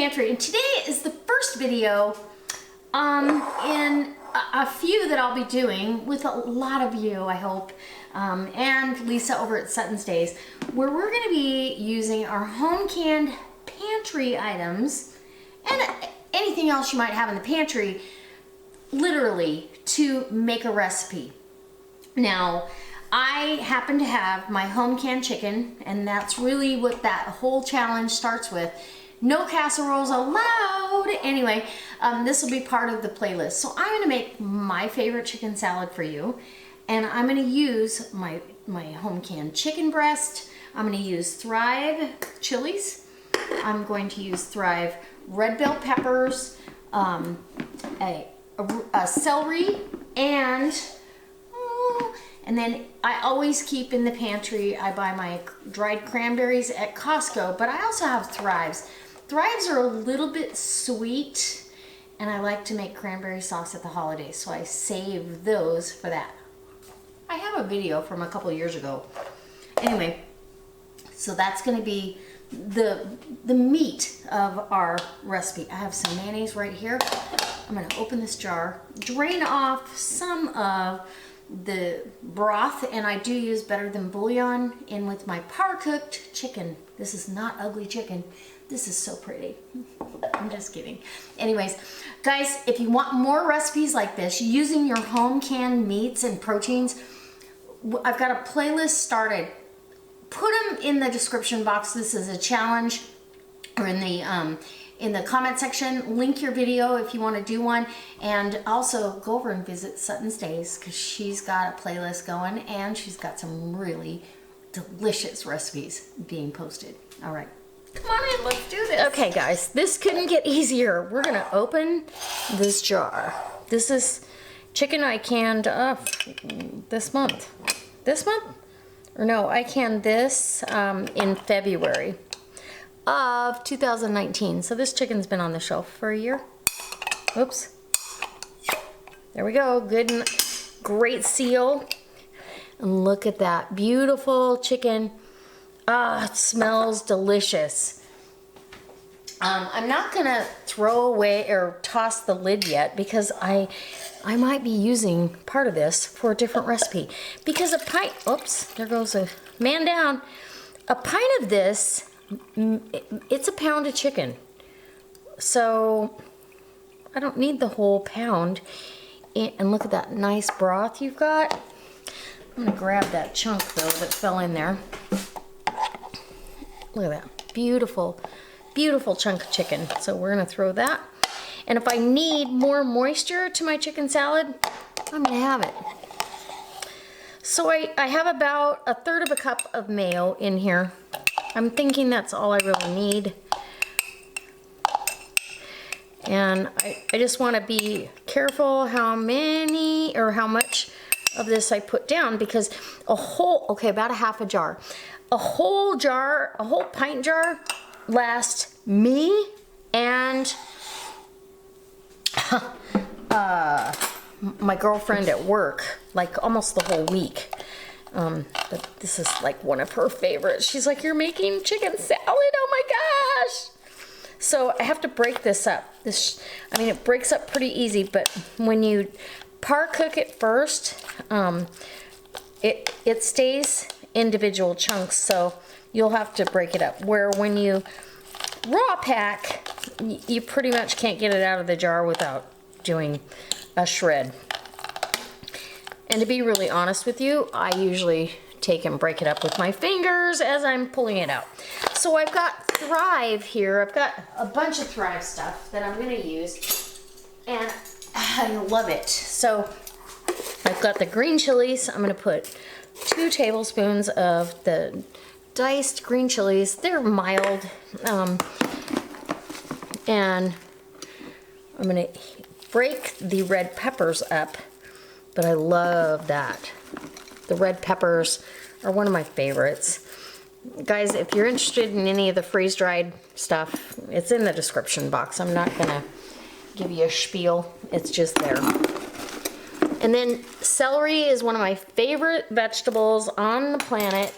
Pantry, and today is the first video in a few that I'll be doing with a lot of you, I hope, and Lisa over at Sutton's Days, where we're going to be using our home canned pantry items and anything else you might have in the pantry, literally, to make a recipe. Now, I happen to have my home canned chicken, and that's really what that whole challenge starts with. No casseroles allowed. Anyway, this will be part of the playlist. So I'm gonna make my favorite chicken salad for you, and I'm gonna use my home canned chicken breast. I'm gonna use Thrive chilies. I'm going to use Thrive red bell peppers, a celery, and then I always keep in the pantry, I buy my dried cranberries at Costco, but I also have Thrives. Thrives are a little bit sweet, and I like to make cranberry sauce at the holidays, so I save those for that. I have a video from a couple years ago. Anyway, so that's gonna be the meat of our recipe. I have some mayonnaise right here. I'm gonna open this jar, drain off some of the broth, and I do use Better Than Bouillon in with my par cooked chicken. This is not ugly chicken. This is so pretty. I'm just kidding. Anyways, guys, if you want more recipes like this using your home canned meats and proteins, I've got a playlist started. Put them in the description box. This is a challenge, or in the comment section. Link your video if you want to do one, and also go over and visit Sutton's Days, because she's got a playlist going and she's got some really delicious recipes being posted. All right, come on in, let's do this. Okay guys, this couldn't get easier. We're gonna open this jar. This is chicken I canned this month. Or no, I canned this in February of 2019. So this chicken's been on the shelf for a year. Oops. There we go. Good and great seal. And look at that beautiful chicken. Ah, it smells delicious. I'm not gonna throw away or toss the lid yet, because I might be using part of this for a different recipe. Because a pint, oops, there goes a man down. A pint of this, it's a pound of chicken. So I don't need the whole pound. And look at that nice broth you've got. I'm gonna grab that chunk though that fell in there. Look at that, beautiful, beautiful chunk of chicken. So we're gonna throw that. And if I need more moisture to my chicken salad, I'm gonna have it. So I have about 1/3 of a cup of mayo in here. I'm thinking that's all I really need. And I just wanna be careful how many or how much of this I put down, because about a half a jar. A whole pint jar lasts me and my girlfriend at work, like almost the whole week. But this is like one of her favorites. She's like, "You're making chicken salad? Oh my gosh!" So I have to break this up. It breaks up pretty easy, but when you par cook it first, it stays individual chunks, so you'll have to break it up. Where when you raw pack, you pretty much can't get it out of the jar without doing a shred. And to be really honest with you, I usually take and break it up with my fingers as I'm pulling it out. So I've got Thrive here. I've got a bunch of Thrive stuff that I'm gonna use, and I love it. So I've got the green chilies. I'm gonna put 2 tablespoons of the diced green chilies. They're mild, and I'm gonna break the red peppers up, but I love that. The red peppers are one of my favorites. Guys, if you're interested in any of the freeze-dried stuff, it's in the description box. I'm not gonna give you a spiel, it's just there. And then celery is one of my favorite vegetables on the planet.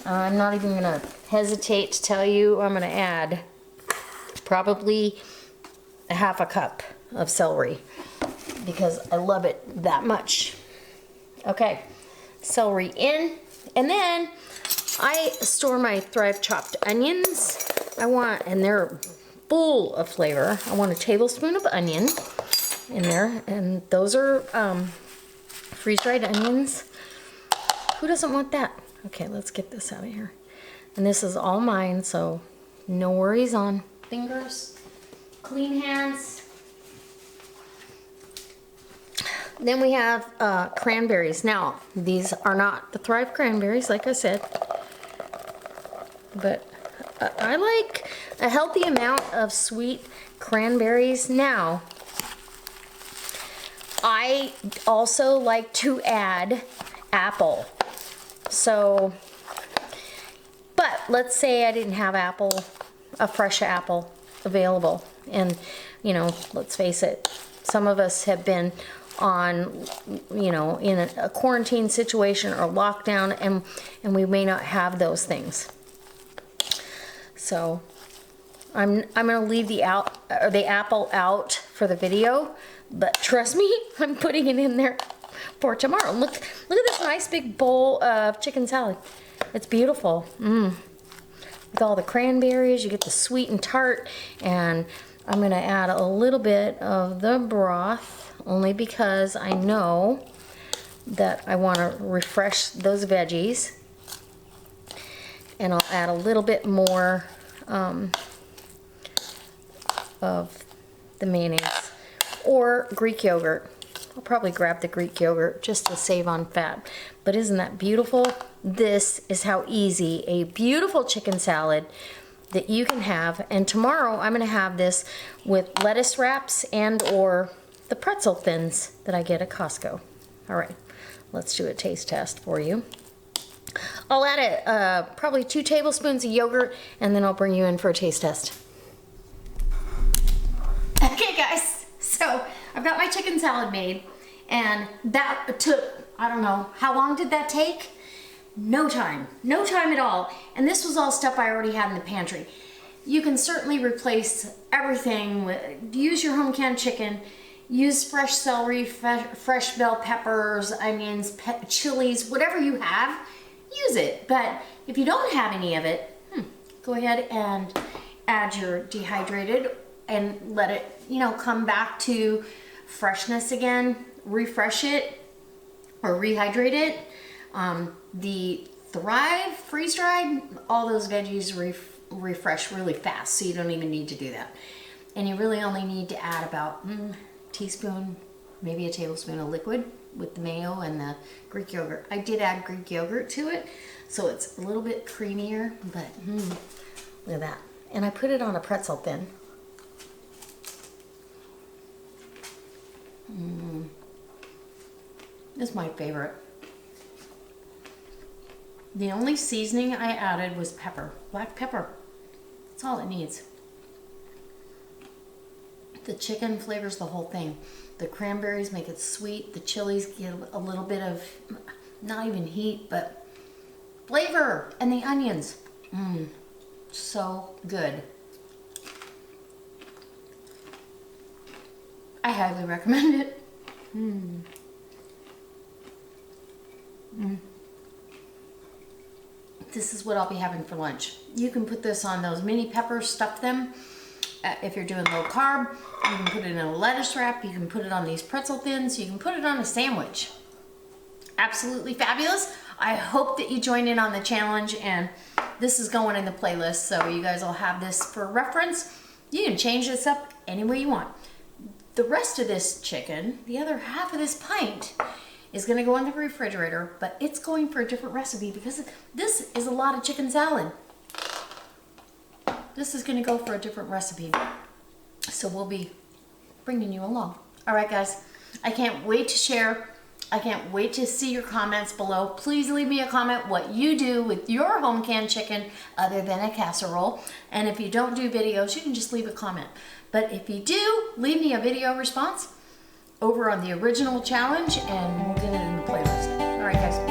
I'm not even gonna hesitate to tell you I'm gonna add probably a half a cup of celery because I love it that much. Okay, celery in, and then I store my Thrive chopped onions. And they're full of flavor. I want a tablespoon of onion in there, and those are freeze-dried onions. Who doesn't want that? Okay, let's get this out of here. And this is all mine, so no worries on fingers, clean hands. Then we have cranberries. Now, these are not the Thrive cranberries, like I said, but I like a healthy amount of sweet cranberries. Now, I also like to add apple. So, but let's say I didn't have a fresh apple available. And, you know, let's face it, some of us have been on, you know, in a quarantine situation or lockdown, and we may not have those things. So I'm gonna leave the apple out for the video, but trust me, I'm putting it in there for tomorrow. Look at this nice big bowl of chicken salad. It's beautiful. With all the cranberries, you get the sweet and tart, and I'm gonna add a little bit of the broth only because I know that I want to refresh those veggies, and I'll add a little bit more of the mayonnaise or Greek yogurt. I'll probably grab the Greek yogurt just to save on fat. But isn't that beautiful? This is how easy a beautiful chicken salad that you can have. And tomorrow I'm going to have this with lettuce wraps and or the pretzel thins that I get at Costco. All right, let's do a taste test for you. I'll add probably 2 tablespoons of yogurt, and then I'll bring you in for a taste test. Okay guys, so I've got my chicken salad made, and that took, I don't know, how long did that take? No time at all. And this was all stuff I already had in the pantry. You can certainly replace everything with, use your home canned chicken, use fresh celery, fresh bell peppers, onions, chilies, whatever you have, use it. But if you don't have any of it, go ahead and add your dehydrated and let it, you know, come back to freshness again. Refresh it or rehydrate it. The Thrive freeze-dried, all those veggies refresh really fast, so you don't even need to do that. And you really only need to add about a teaspoon, maybe a tablespoon of liquid with the mayo and the Greek yogurt. I did add Greek yogurt to it, so it's a little bit creamier, but look at that. And I put it on a pretzel thin. This is my favorite. The only seasoning I added was pepper, black pepper. That's all it needs. The chicken flavors the whole thing. The cranberries make it sweet. The chilies give a little bit of, not even heat, but flavor. And the onions, so good. I highly recommend it. This is what I'll be having for lunch. You can put this on those mini peppers, stuff them. If you're doing low carb, you can put it in a lettuce wrap. You can put it on these pretzel thins. You can put it on a sandwich. Absolutely fabulous. I hope that you join in on the challenge, and this is going in the playlist, so you guys will have this for reference. You can change this up any way you want. The rest of this chicken, the other half of this pint, is going to go in the refrigerator, but it's going for a different recipe because this is a lot of chicken salad. This is going to go for a different recipe, so we'll be bringing you along. All right, guys, I can't wait to share. I can't wait to see your comments below. Please leave me a comment what you do with your home canned chicken other than a casserole. And if you don't do videos, you can just leave a comment. But if you do, leave me a video response over on the original challenge, and we'll get it in the playlist. All right, guys.